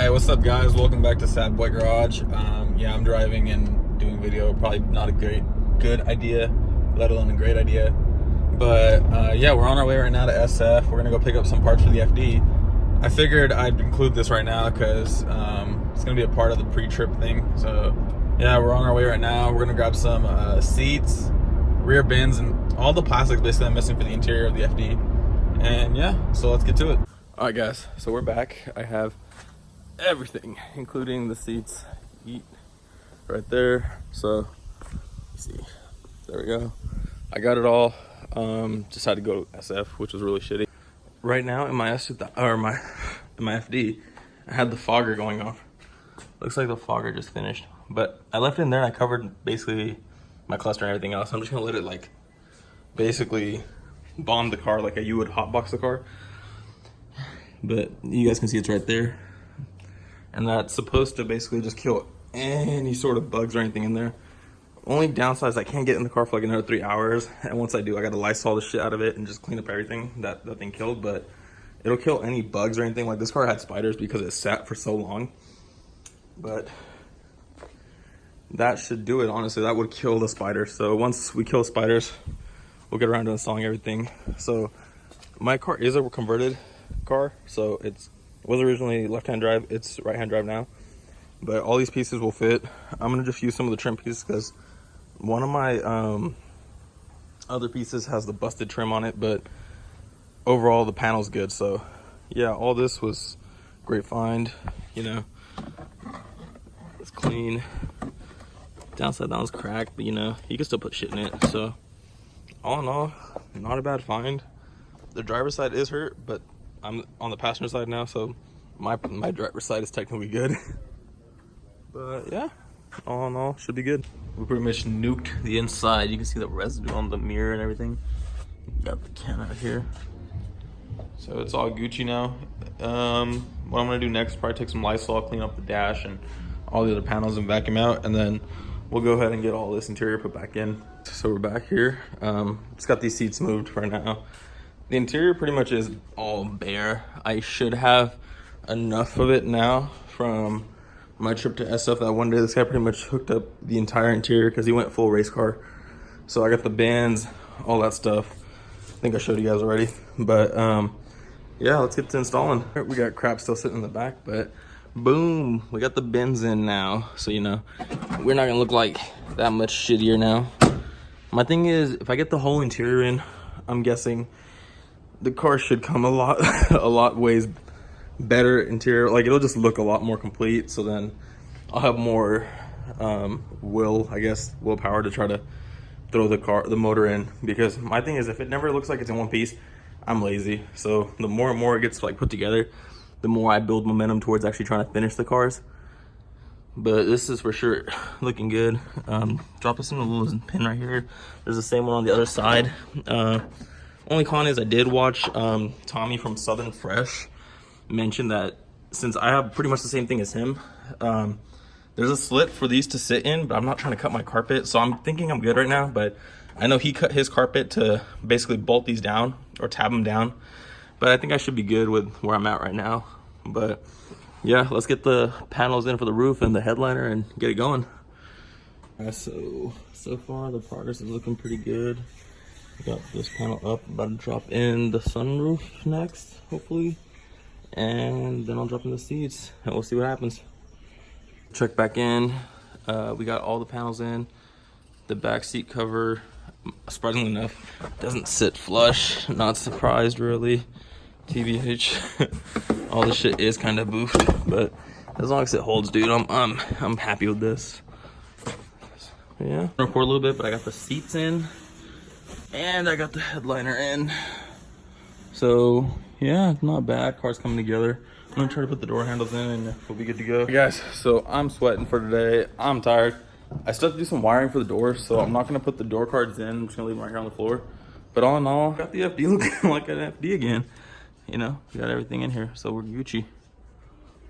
Alright, what's up guys? Welcome back to Sad Boy Garage. Yeah, I'm driving and doing video. Probably not a good idea, let alone a great idea. But yeah, we're on our way right now to SF. We're gonna go pick up some parts for the FD. I figured I'd include this right now because it's gonna be a part of the pre-trip thing. So yeah, we're on our way right now. We're gonna grab some seats, rear bins, and all the plastics basically I'm missing for the interior of the FD. And yeah, so let's get to it. All right guys, so we're back. I have everything, including the seats, right there. So let's see, there we go. I got it all. Just had to go to SF, which was really shitty. Right now in my FD, I had the fogger going on. Looks like the fogger just finished, but I left it in there and I covered basically my cluster and everything else. I'm just gonna let it like basically bomb the car like you would hotbox the car. But you guys can see it's right there. And that's supposed to basically just kill any sort of bugs or anything in there. Only downside is I can't get in the car for like another 3 hours. And once I do, I gotta Lysol the shit out of it and just clean up everything that thing killed. But it'll kill any bugs or anything. Like this car had spiders because it sat for so long. But that should do it, honestly. That would kill the spiders. So once we kill spiders, we'll get around to installing everything. So my car is a converted car. So it was originally left-hand drive, it's right-hand drive now, but all these pieces will fit. I'm gonna just use some of the trim pieces because one of my other pieces has the busted trim on it, but overall the panel's good. So yeah, all this was great find, you know. It's clean. Downside, that one's cracked, but you know, you can still put shit in it. So all in all, not a bad find. The driver's side is hurt, but I'm on the passenger side now, so my driver's side is technically good. But yeah, all in all, should be good. We pretty much nuked the inside. You can see the residue on the mirror and everything. Got the can out here. So it's all Gucci now. What I'm gonna do next is probably take some Lysol, clean up the dash and all the other panels and vacuum out, and then we'll go ahead and get all this interior put back in. So we're back here. Just got these seats moved for now. The interior pretty much is all bare. I should have enough of it now from my trip to SF that one day. This guy pretty much hooked up the entire interior because he went full race car. So I got the bands, all that stuff. I think I showed you guys already. But yeah, let's get to installing. We got crap still sitting in the back, but boom, we got the bins in now. So, you know, we're not gonna look like that much shittier now. My thing is, if I get the whole interior in, I'm guessing the car should come a lot ways better interior. Like it'll just look a lot more complete. So then I'll have more willpower to try to throw the motor in. Because my thing is, if it never looks like it's in one piece, I'm lazy. So the more and more it gets like put together, the more I build momentum towards actually trying to finish the cars. But this is for sure looking good. Drop this in a little pin right here. There's the same one on the other side. Only con is I did watch Tommy from Southern Fresh mention that since I have pretty much the same thing as him, there's a slit for these to sit in, but I'm not trying to cut my carpet, so I'm thinking I'm good right now. But I know he cut his carpet to basically bolt these down or tab them down, but I think I should be good with where I'm at right now. But yeah, let's get the panels in for the roof and the headliner and get it going. So far the progress is looking pretty good. Got this panel up, about to drop in the sunroof next, hopefully. And then I'll drop in the seats and we'll see what happens. Check back in. We got all the panels in. The back seat cover, surprisingly enough, doesn't sit flush. Not surprised really. TBH. All this shit is kind of boofed, but as long as it holds, dude, I'm happy with this. Yeah. Record a little bit, but I got the seats in. And I got the headliner in. So yeah, not bad. Car's coming together. I'm gonna try to put the door handles in and we'll be good to go. Hey guys, so I'm sweating for today. I'm tired. I still have to do some wiring for the doors, so I'm not gonna put the door cards in. I'm just gonna leave them right here on the floor. But all in all, got the FD looking like an FD again. You know, we got everything in here, so we're Gucci.